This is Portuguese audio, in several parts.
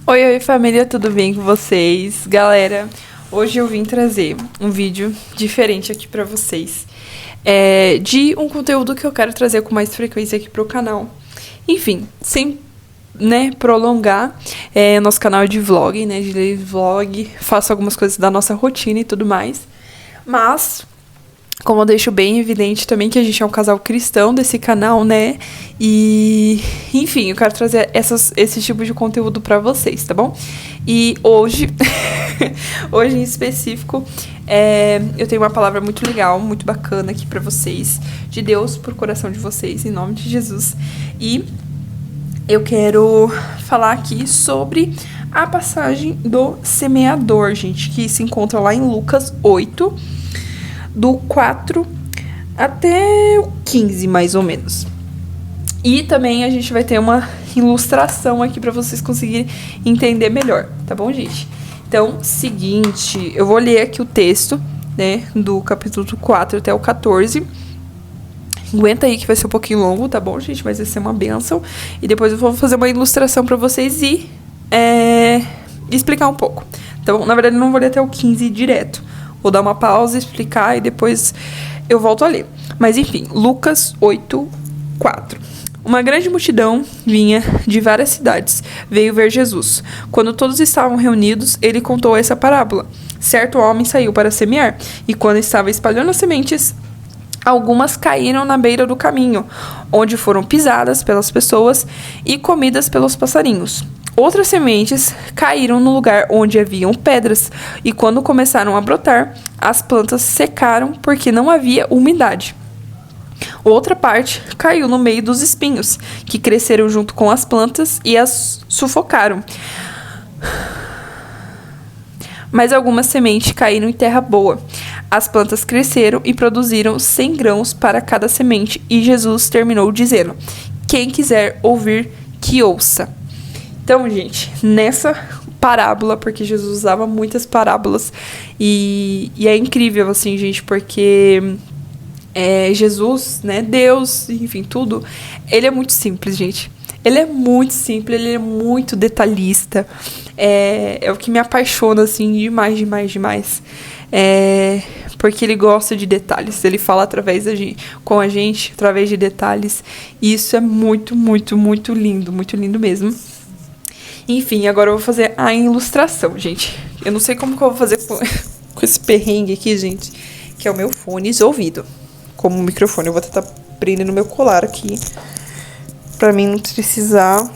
Oi, família, tudo bem com vocês? Galera, hoje eu vim trazer um vídeo diferente aqui pra vocês. De um conteúdo que eu quero trazer com mais frequência aqui pro canal. Enfim, sem, prolongar, nosso canal é de vlog, de vlog, faço algumas coisas da nossa rotina e tudo mais. Mas, como eu deixo bem evidente também que a gente é um casal cristão desse canal, né? E, enfim, eu quero trazer esse tipo de conteúdo pra vocês, tá bom? E hoje, hoje em específico, eu tenho uma palavra muito legal, muito bacana aqui pra vocês, de Deus pro coração de vocês, em nome de Jesus. E eu quero falar aqui sobre a passagem do semeador, gente, que se encontra lá em Lucas 8, do 4 até o 15, mais ou menos. E também a gente vai ter uma ilustração aqui para vocês conseguirem entender melhor, tá bom, gente? Então, seguinte, eu vou ler aqui o texto, do capítulo 4 até o 14. Aguenta aí que vai ser um pouquinho longo, tá bom, gente? Mas vai ser uma bênção. E depois eu vou fazer uma ilustração para vocês e explicar um pouco. Então, na verdade, eu não vou ler até o 15 direto. Vou dar uma pausa, explicar e depois eu volto a ler. Mas enfim, Lucas 8, 4. Uma grande multidão vinha de várias cidades, veio ver Jesus. Quando todos estavam reunidos, ele contou essa parábola. Certo homem saiu para semear, e quando estava espalhando as sementes, algumas caíram na beira do caminho, onde foram pisadas pelas pessoas e comidas pelos passarinhos. Outras sementes caíram no lugar onde haviam pedras, e quando começaram a brotar, as plantas secaram porque não havia umidade. Outra parte caiu no meio dos espinhos, que cresceram junto com as plantas e as sufocaram. Mas algumas sementes caíram em terra boa. As plantas cresceram e produziram 100 grãos para cada semente, e Jesus terminou dizendo: quem quiser ouvir, que ouça. Então, gente, nessa parábola, porque Jesus usava muitas parábolas, e é incrível, assim, gente, porque Jesus, Deus, enfim, tudo, ele é muito simples, gente. Ele é muito simples, ele é muito detalhista. É o que me apaixona, assim, demais, demais, demais. Porque ele gosta de detalhes. Ele fala com a gente, através de detalhes. E isso é muito, muito, muito lindo mesmo. Enfim, agora eu vou fazer a ilustração, gente. Eu não sei como que eu vou fazer com esse perrengue aqui, gente, que é o meu fone de ouvido. Como microfone, eu vou tentar prender no meu colar aqui, pra mim não precisar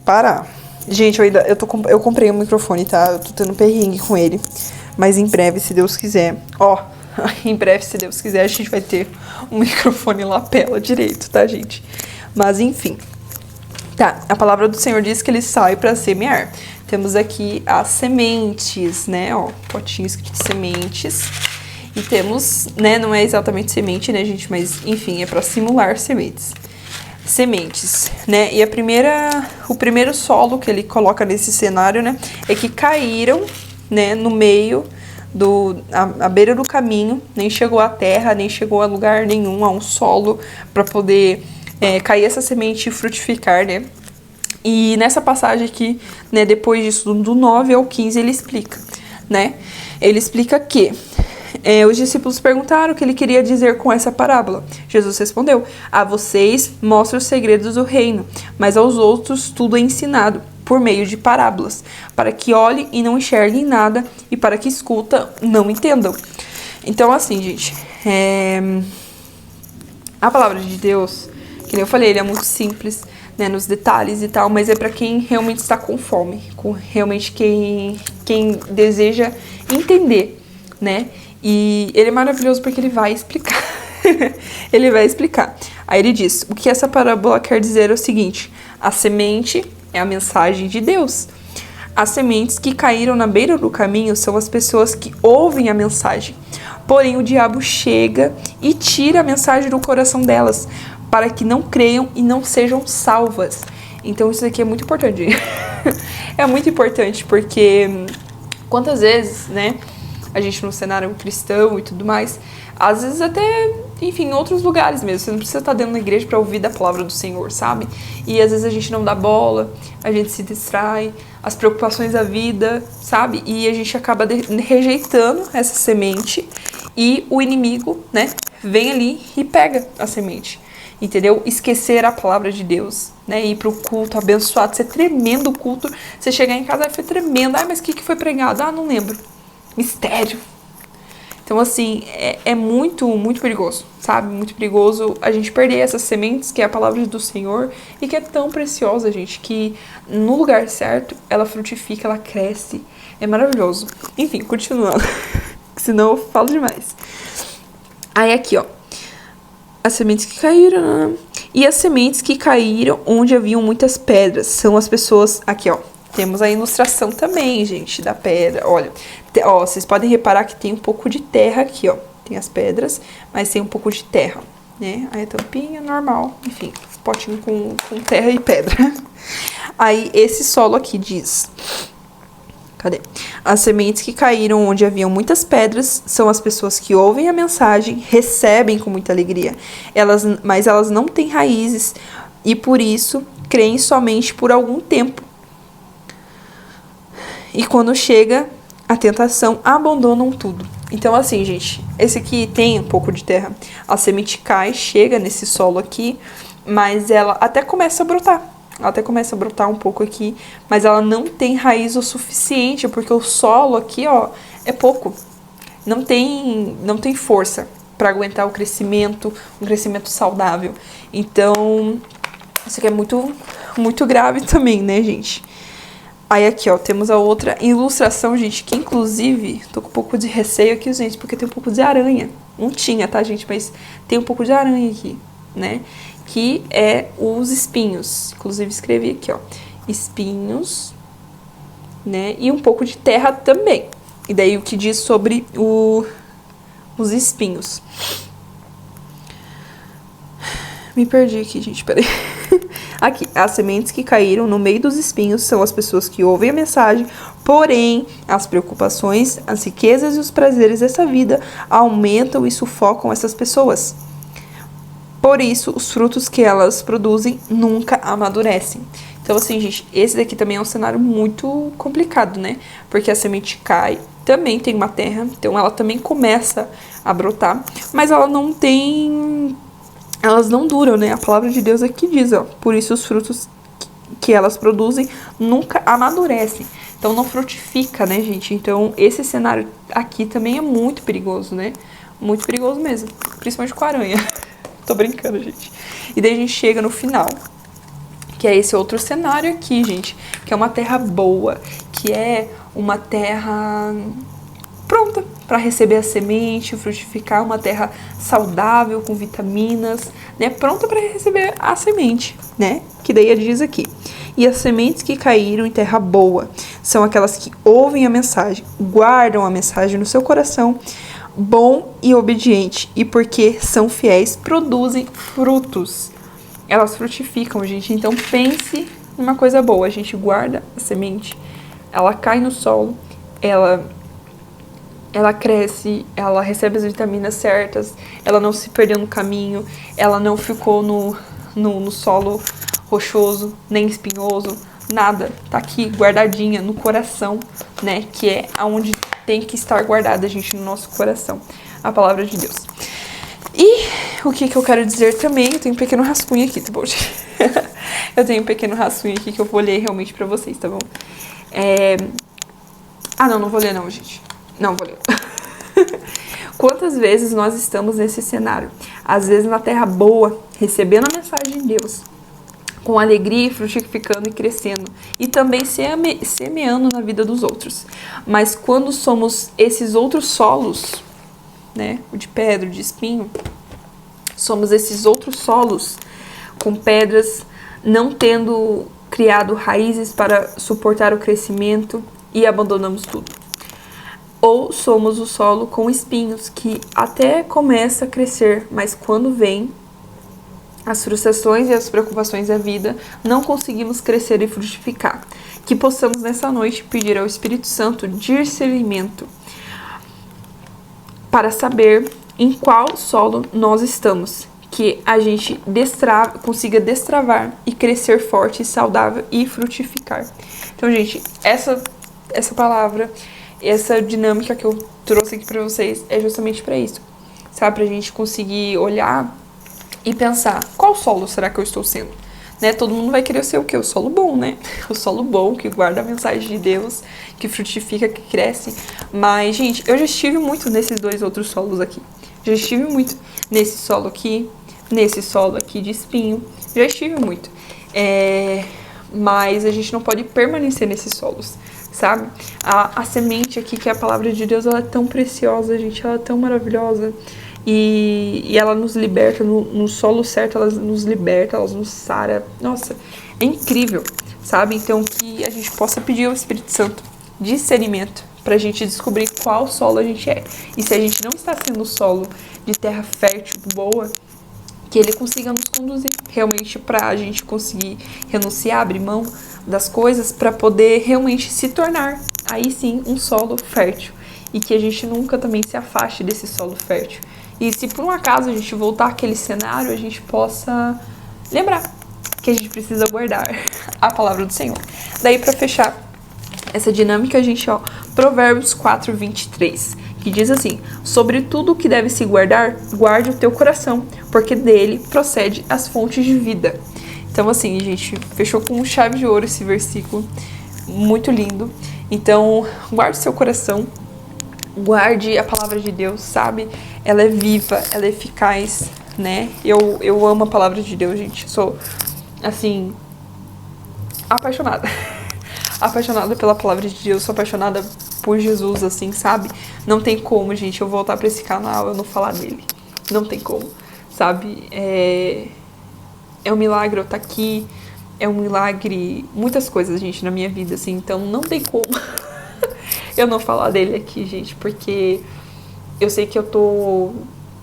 parar. Gente, eu comprei um microfone, tá? Eu tô tendo perrengue com ele. Mas em breve, se Deus quiser, em breve, se Deus quiser, a gente vai ter um microfone lapela direito, tá, gente? Mas enfim. Tá, a palavra do Senhor diz que ele sai para semear. Temos aqui as sementes, potinho escrito sementes. E temos, não é exatamente semente, gente, mas enfim, é para simular sementes. Sementes, E o primeiro solo que ele coloca nesse cenário, é que caíram, no meio à beira do caminho, nem chegou à terra, nem chegou a lugar nenhum, a um solo para poder cair essa semente e frutificar, E nessa passagem aqui, depois disso, do 9 ao 15, ele explica, Ele explica que os discípulos perguntaram o que ele queria dizer com essa parábola. Jesus respondeu: a vocês mostra os segredos do reino, mas aos outros tudo é ensinado por meio de parábolas, para que olhem e não enxerguem nada, e para que escutam não entendam. Então, assim, gente, a palavra de Deus, que nem eu falei, ele é muito simples, nos detalhes e tal, mas é para quem realmente está com fome, com realmente quem deseja entender, E ele é maravilhoso porque ele vai explicar. Ele vai explicar. Aí ele diz: o que essa parábola quer dizer é o seguinte: a semente é a mensagem de Deus. As sementes que caíram na beira do caminho são as pessoas que ouvem a mensagem. Porém, o diabo chega e tira a mensagem do coração delas, para que não creiam e não sejam salvas. Então, isso aqui é muito importante. É muito importante porque quantas vezes, a gente no cenário cristão e tudo mais, Às vezes até, enfim, em outros lugares mesmo. Você não precisa estar dentro da igreja para ouvir da palavra do Senhor, sabe? E às vezes a gente não dá bola, a gente se distrai, as preocupações da vida, sabe? E a gente acaba rejeitando essa semente e o inimigo, né, vem ali e pega a semente. Entendeu? Esquecer a palavra de Deus, né? Ir pro culto abençoado, ser tremendo o culto. Você chegar em casa e foi tremendo. Mas o que foi pregado? Não lembro. Mistério. Então, assim, é muito, muito perigoso, sabe? Muito perigoso a gente perder essas sementes, que é a palavra do Senhor, e que é tão preciosa, gente, que no lugar certo, ela frutifica, ela cresce. É maravilhoso. Enfim, continuando. Senão eu falo demais. Aí aqui, ó. As sementes que caíram. E as sementes que caíram onde haviam muitas pedras. São as pessoas. Aqui, ó. Temos a ilustração também, gente, da pedra. Olha, ó, vocês podem reparar que tem um pouco de terra aqui, ó. Tem as pedras, mas tem um pouco de terra, né? Aí a tampinha normal. Enfim, potinho com terra e pedra. Aí esse solo aqui diz. Cadê? As sementes que caíram onde haviam muitas pedras são as pessoas que ouvem a mensagem, recebem com muita alegria, mas elas não têm raízes e por isso creem somente por algum tempo. E quando chega a tentação, abandonam tudo. Então assim, gente, esse aqui tem um pouco de terra. A semente cai, chega nesse solo aqui, mas ela até começa a brotar. Ela até começa a brotar um pouco aqui, mas ela não tem raiz o suficiente, porque o solo aqui, ó, é pouco. Não tem força para aguentar o crescimento, um crescimento saudável. Então, isso aqui é muito, muito grave também, né, gente? Aí aqui, ó, temos a outra ilustração, gente, que inclusive, tô com um pouco de receio aqui, gente, porque tem um pouco de aranha. Não tinha, tá, gente? Mas tem um pouco de aranha aqui, né? Que é os espinhos. Inclusive escrevi aqui, ó, espinhos, né? E um pouco de terra também. E daí o que diz sobre os espinhos. Me perdi aqui, gente, peraí. Aqui, as sementes que caíram no meio dos espinhos são as pessoas que ouvem a mensagem, porém, as preocupações, as riquezas e os prazeres dessa vida aumentam e sufocam essas pessoas. Por isso, os frutos que elas produzem nunca amadurecem. Então, assim, gente, esse daqui também é um cenário muito complicado, né? Porque a semente cai, também tem uma terra, então ela também começa a brotar, mas ela não tem... Elas não duram, né? A palavra de Deus aqui diz, ó, por isso os frutos que elas produzem nunca amadurecem. Então, não frutifica, né, gente? Então, esse cenário aqui também é muito perigoso, né? Muito perigoso mesmo, principalmente com a aranha. Tô brincando, gente. E daí a gente chega no final, que é esse outro cenário aqui, gente, que é uma terra boa, que é uma terra pronta para receber a semente, frutificar, uma terra saudável, com vitaminas, né, pronta para receber a semente, né, que daí ele diz aqui. E as sementes que caíram em terra boa são aquelas que ouvem a mensagem, guardam a mensagem no seu coração, bom e obediente, e porque são fiéis, produzem frutos. Elas frutificam, gente. Então pense numa coisa boa. A gente guarda a semente, ela cai no solo, ela cresce, ela recebe as vitaminas certas, ela não se perdeu no caminho, ela não ficou no solo rochoso, nem espinhoso, nada. Tá aqui guardadinha no coração, né? Que é aonde tem que estar guardada, gente, no nosso coração, a palavra de Deus. E o que eu quero dizer também, eu tenho um pequeno rascunho aqui, tá bom, gente? Eu tenho um pequeno rascunho aqui que eu vou ler realmente pra vocês, tá bom? Não vou ler não, gente. Não vou ler. Quantas vezes nós estamos nesse cenário? Às vezes na terra boa, recebendo a mensagem de Deus, com alegria, frutificando e crescendo, e também semeando na vida dos outros. Mas quando somos esses outros solos, né, o de pedra, o de espinho, somos esses outros solos com pedras, não tendo criado raízes para suportar o crescimento e abandonamos tudo. Ou somos o solo com espinhos, que até começa a crescer, mas quando vem as frustrações e as preocupações da vida, não conseguimos crescer e frutificar. Que possamos nessa noite pedir ao Espírito Santo discernimento para saber em qual solo nós estamos, que a gente consiga destravar e crescer forte, saudável e frutificar. Então, gente, essa palavra, essa dinâmica que eu trouxe aqui pra vocês é justamente pra isso, sabe? Pra gente conseguir olhar e pensar, qual solo será que eu estou sendo? Né? Todo mundo vai querer ser o quê? O solo bom, né? O solo bom, que guarda a mensagem de Deus, que frutifica, que cresce. Mas, gente, eu já estive muito nesses 2 outros solos aqui. Já estive muito nesse solo aqui de espinho. Já estive muito. Mas a gente não pode permanecer nesses solos, sabe? A semente aqui, que é a palavra de Deus, ela é tão preciosa, gente. Ela é tão maravilhosa. E ela nos liberta, no solo certo, ela nos liberta, ela nos sara. Nossa, é incrível, sabe? Então, que a gente possa pedir ao Espírito Santo discernimento pra gente descobrir qual solo a gente é. E se a gente não está sendo solo de terra fértil, boa, que ele consiga nos conduzir realmente pra gente conseguir renunciar, abrir mão das coisas pra poder realmente se tornar, aí sim, um solo fértil. E que a gente nunca também se afaste desse solo fértil. E se por um acaso a gente voltar àquele cenário, a gente possa lembrar que a gente precisa guardar a palavra do Senhor. Daí, pra fechar essa dinâmica, a gente, Provérbios 4, 23, que diz assim: sobre tudo o que deve se guardar, guarde o teu coração, porque dele procede as fontes de vida. Então, assim, gente, fechou com chave de ouro esse versículo, muito lindo. Então, guarde o seu coração, guarde a palavra de Deus, sabe? Ela é viva, ela é eficaz, né? Eu amo a palavra de Deus, gente. Sou, assim, apaixonada. Apaixonada pela palavra de Deus, sou apaixonada por Jesus, assim, sabe? Não tem como, gente, eu voltar pra esse canal e eu não falar dele. Não tem como, sabe? É um milagre eu estar aqui, é um milagre, muitas coisas, gente, na minha vida, assim, então não tem como eu não falar dele aqui, gente, porque eu sei que eu tô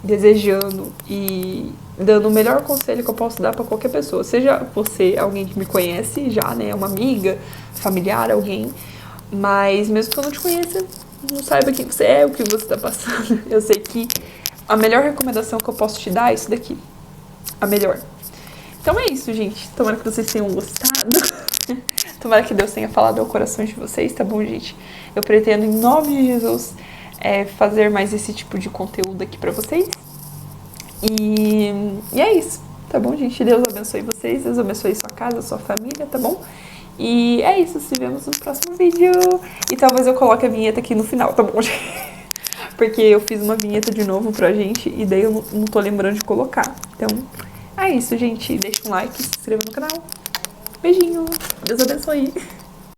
desejando e dando o melhor conselho que eu posso dar pra qualquer pessoa, seja você alguém que me conhece já, né, uma amiga, familiar, alguém, mas mesmo que eu não te conheça, não saiba quem você é, o que você tá passando, eu sei que a melhor recomendação que eu posso te dar é isso daqui, a melhor. Então é isso, gente, tomara que vocês tenham gostado. Tomara que Deus tenha falado ao coração de vocês, tá bom, gente? Eu pretendo, em nome de Jesus, fazer mais esse tipo de conteúdo aqui pra vocês. E é isso, tá bom, gente? Deus abençoe vocês, Deus abençoe sua casa, sua família, tá bom? E é isso, se vemos no próximo vídeo. E talvez eu coloque a vinheta aqui no final, tá bom, gente? Porque eu fiz uma vinheta de novo pra gente e daí eu não tô lembrando de colocar. Então, é isso, gente. Deixa um like, se inscreva no canal. Beijinho. Deus abençoe.